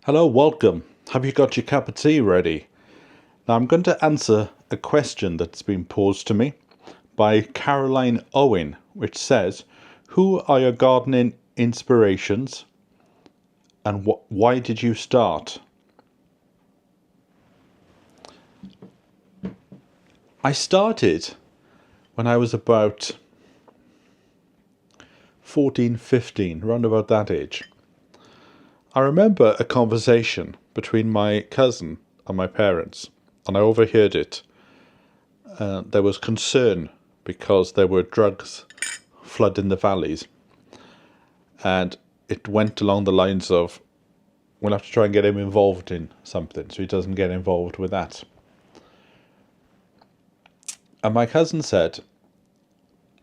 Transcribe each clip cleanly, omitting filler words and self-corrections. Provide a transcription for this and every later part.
Hello, welcome. Have you got your cup of tea ready? Now I'm going to answer a question that's been posed to me by Caroline Owen, which says, who are your gardening inspirations and why did you start? I started when I was about 14, 15, around about that age. I remember a conversation between my cousin and my parents, and I overheard it. There was concern because there were drugs flooding the valleys, and it went along the lines of, we'll have to try and get him involved in something so he doesn't get involved with that. And my cousin said,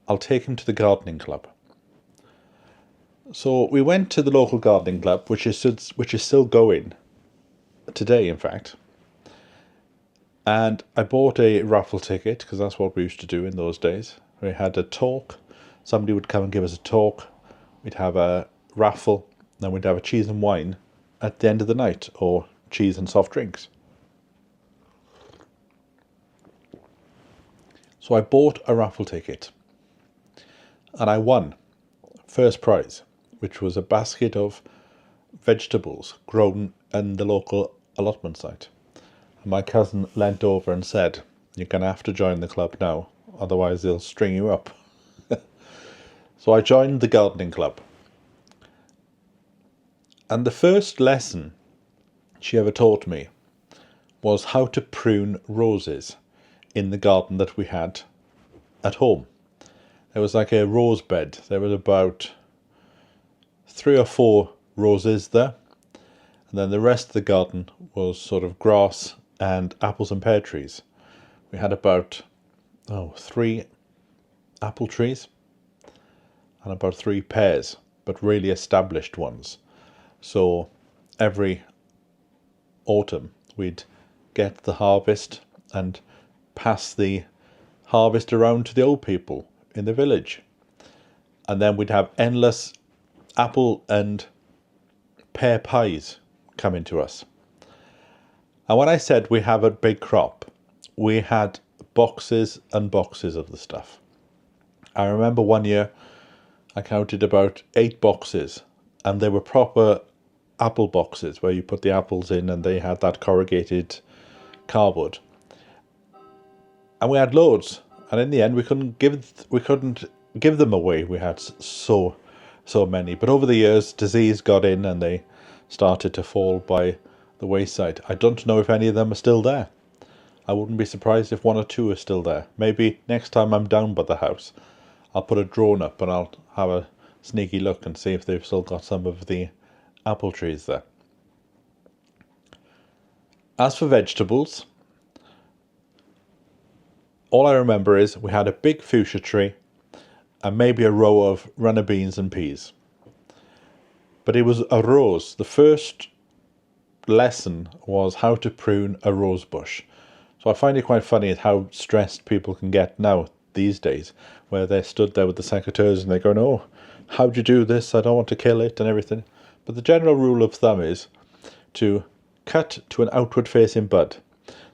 I'll take him to the gardening club. So we went to the local gardening club, which is still going today, in fact. And I bought a raffle ticket because that's what we used to do in those days. We had a talk. Somebody would come and give us a talk. We'd have a raffle. Then we'd have a cheese and wine at the end of the night, or cheese and soft drinks. So I bought a raffle ticket. And I won first prize, which was a basket of vegetables grown in the local allotment site. And my cousin leant over and said, you're going to have to join the club now, otherwise they'll string you up. So I joined the gardening club. And the first lesson she ever taught me was how to prune roses in the garden that we had at home. There was like a rose bed. There was about 3 or 4 roses there. And then the rest of the garden was sort of grass and apples and pear trees. We had about 3 apple trees and about 3 pears, but really established ones. So every autumn we'd get the harvest and pass the harvest around to the old people in the village. And then we'd have endless apple and pear pies coming to us. And when I said we have a big crop, we had boxes and boxes of the stuff. I remember one year I counted about 8 boxes, and they were proper apple boxes where you put the apples in and they had that corrugated cardboard. And we had loads, and in the end we couldn't give them away. We had so many. But over the years disease got in and they started to fall by the wayside. I don't know if any of them are still there. I wouldn't be surprised if 1 or 2 are still there. Maybe next time I'm down by the house, I'll put a drone up and I'll have a sneaky look and see if they've still got some of the apple trees there. As for vegetables, all I remember is we had a big fuchsia tree and maybe a row of runner beans and peas. But it was a rose. The first lesson was how to prune a rose bush. So I find it quite funny how stressed people can get now these days, where they stood there with the secateurs and they're going, oh, how'd you do this? I don't want to kill it and everything. But the general rule of thumb is to cut to an outward facing bud.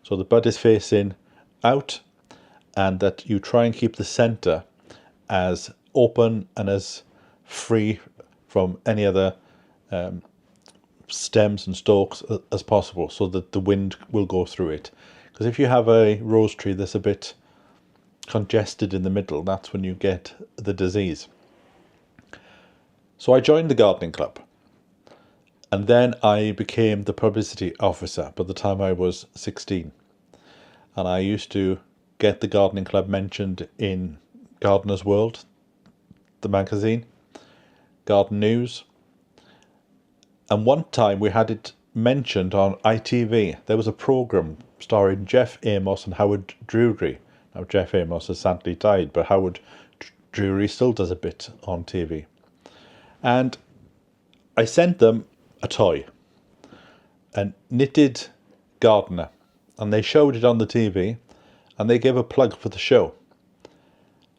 So the bud is facing out, and that you try and keep the center as open and as free from any other stems and stalks as possible, so that the wind will go through it. Because if you have a rose tree that's a bit congested in the middle, that's when you get the disease. So I joined the gardening club, and then I became the publicity officer by the time I was 16. And I used to get the gardening club mentioned in Gardener's World, the magazine, Garden News. And one time we had it mentioned on ITV. There was a programme starring Jeff Amos and Howard Drury. Now Jeff Amos has sadly died, but Howard Drury still does a bit on TV. And I sent them a toy, a knitted gardener, and they showed it on the TV. And they gave a plug for the show.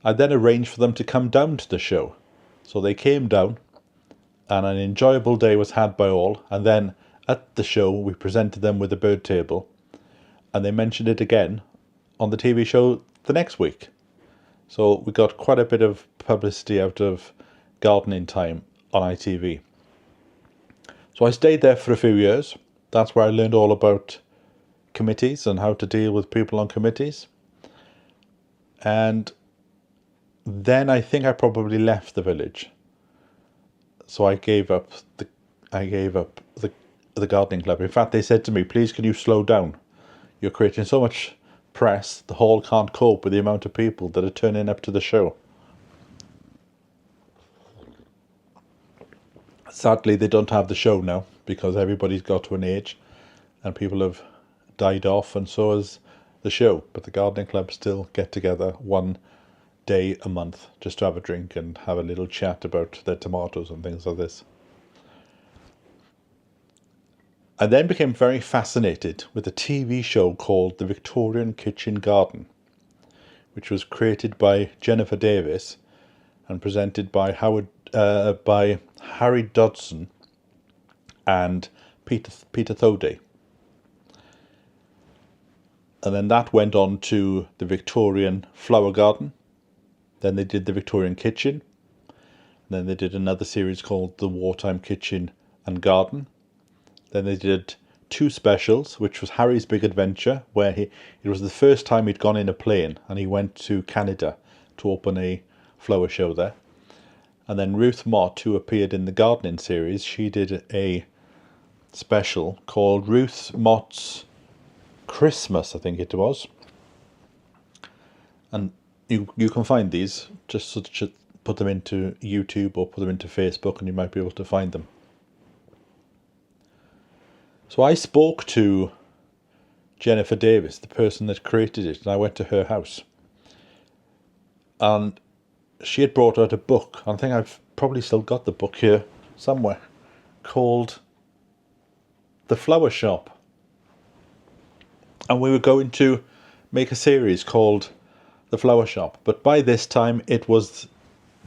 I then arranged for them to come down to the show. So they came down, and an enjoyable day was had by all. And then at the show, we presented them with a bird table, and they mentioned it again on the TV show the next week. So we got quite a bit of publicity out of gardening time on ITV. So I stayed there for a few years. That's where I learned all about committees and how to deal with people on committees. And then I think I probably left the village. So I gave up the gardening club. In fact, they said to me, "Please, can you slow down? You're creating so much press. The hall can't cope with the amount of people that are turning up to the show." Sadly, they don't have the show now because everybody's got to an age and people have died off, and so has the show. But the gardening club still get together one day a month just to have a drink and have a little chat about their tomatoes and things like this. I then became very fascinated with a TV show called The Victorian Kitchen Garden, which was created by Jennifer Davis and presented by Harry Dodson and Peter Thoday. And then that went on to the Victorian Flower Garden. Then they did the Victorian Kitchen. And then they did another series called The Wartime Kitchen and Garden. Then they did 2 specials, which was Harry's Big Adventure, where it was the first time he'd gone in a plane and he went to Canada to open a flower show there. And then Ruth Mott, who appeared in the gardening series, she did a special called Ruth Mott's Christmas, I think it was. And you can find these, just sort of put them into YouTube or put them into Facebook and you might be able to find them. So I spoke to Jennifer Davis, the person that created it, and I went to her house. And she had brought out a book. I think I've probably still got the book here somewhere, called The Flower Shop. And we were going to make a series called The Flower Shop. But by this time it was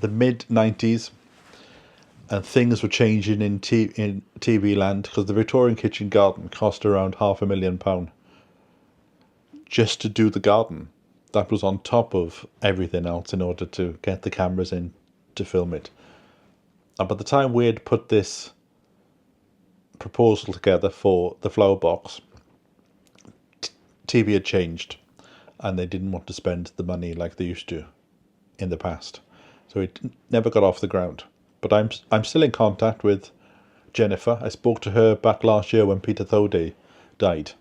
the mid-90s and things were changing in TV land, because the Victorian Kitchen Garden cost around £500,000 just to do the garden. That was on top of everything else in order to get the cameras in to film it. And by the time we had put this proposal together for the flower box, TV had changed and they didn't want to spend the money like they used to in the past. So it never got off the ground. But I'm still in contact with Jennifer. I spoke to her back last year when Peter Thoday died.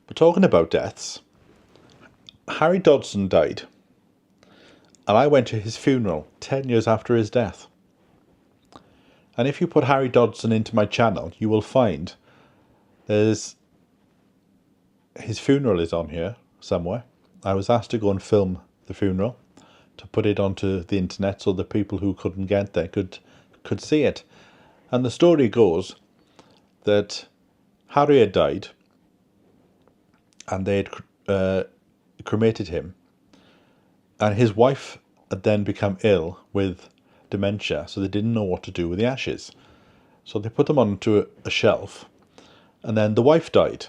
But talking about deaths, Harry Dodson died, and I went to his funeral 10 years after his death. And if you put Harry Dodson into my channel, you will find his funeral is on here somewhere. I was asked to go and film the funeral to put it onto the internet so the people who couldn't get there could see it. And the story goes that Harry had died and they had cremated him, and his wife had then become ill with dementia, so they didn't know what to do with the ashes. So they put them onto a shelf, and then the wife died.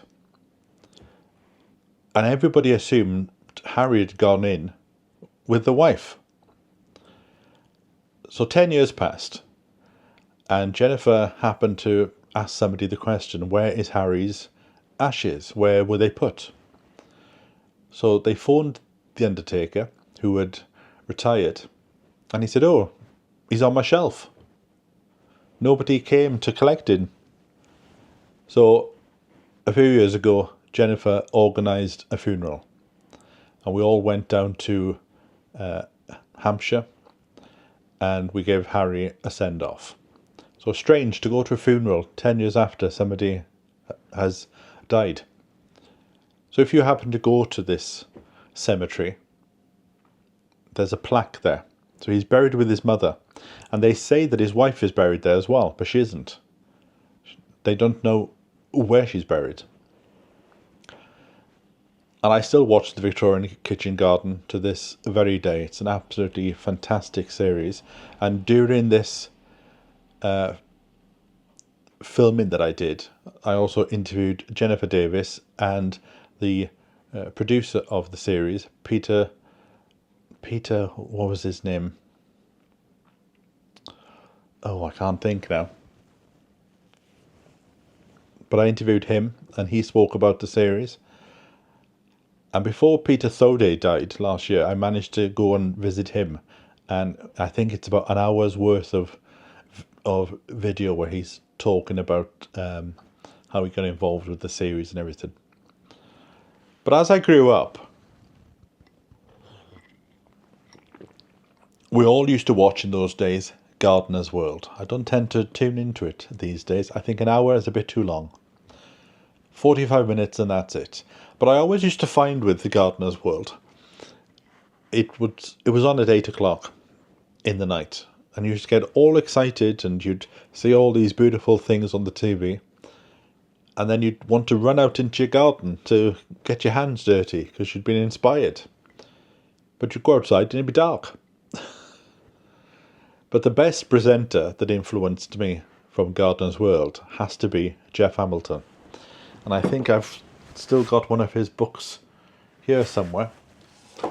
And everybody assumed Harry had gone in with the wife. So 10 years passed, and Jennifer happened to ask somebody the question, where is Harry's ashes? Where were they put? So they phoned the undertaker, who had retired, and he said, "Oh, he's on my shelf. Nobody came to collect him." So a few years ago, Jennifer organised a funeral, and we all went down to Hampshire, and we gave Harry a send-off. So strange to go to a funeral 10 years after somebody has died. So if you happen to go to this cemetery, there's a plaque there. So he's buried with his mother, and they say that his wife is buried there as well, but she isn't. They don't know where she's buried. And I still watch the Victorian Kitchen Garden to this very day. It's an absolutely fantastic series. And during this filming that I did, I also interviewed Jennifer Davis and the producer of the series, Peter, what was his name? Oh, I can't think now. But I interviewed him and he spoke about the series. And before Peter Thode died last year, I managed to go and visit him. And I think it's about an hour's worth of video where he's talking about how he got involved with the series and everything. But as I grew up, we all used to watch in those days Gardener's World. I don't tend to tune into it these days. I think an hour is a bit too long. 45 minutes and that's it. But I always used to find with the Gardener's World, it was on at 8 o'clock in the night, and you used to get all excited and you'd see all these beautiful things on the TV, and then you'd want to run out into your garden to get your hands dirty because you'd been inspired. But you'd go outside and it'd be dark. But the best presenter that influenced me from Gardener's World has to be Jeff Hamilton. And I think I've still got one of his books here somewhere.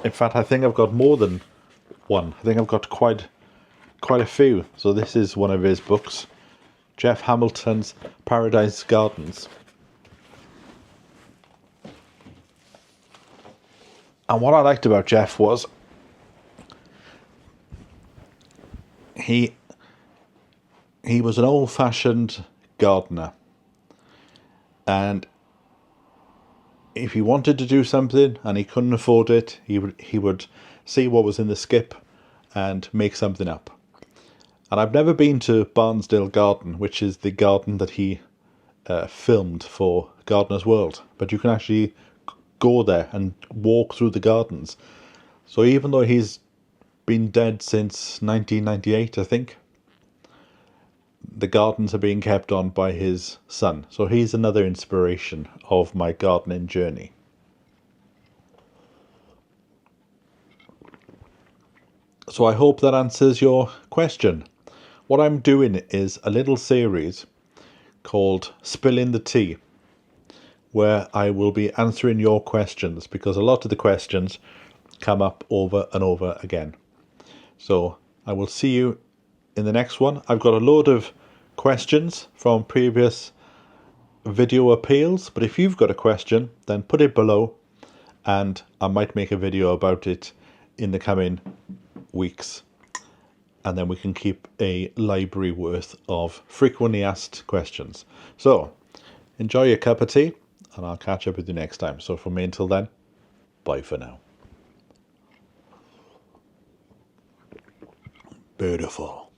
In fact, I think I've got more than one. I think I've got quite a few. So this is one of his books, Jeff Hamilton's Paradise Gardens. And what I liked about Jeff was he was an old-fashioned gardener. And if he wanted to do something and he couldn't afford it, he would see what was in the skip and make something up. And I've never been to Barnsdale Garden, which is the garden that he filmed for Gardener's World. But you can actually go there and walk through the gardens. So even though he's been dead since 1998, I think, the gardens are being kept on by his son. So he's another inspiration of my gardening journey. So I hope that answers your question. What I'm doing is a little series called Spilling the Tea, where I will be answering your questions, because a lot of the questions come up over and over again. So I will see you in the next one. I've got a load of questions from previous video appeals, but if you've got a question, then put it below and I might make a video about it in the coming weeks, and then we can keep a library worth of frequently asked questions. So enjoy your cup of tea and I'll catch up with you next time. So from me until then, bye for now. Beautiful.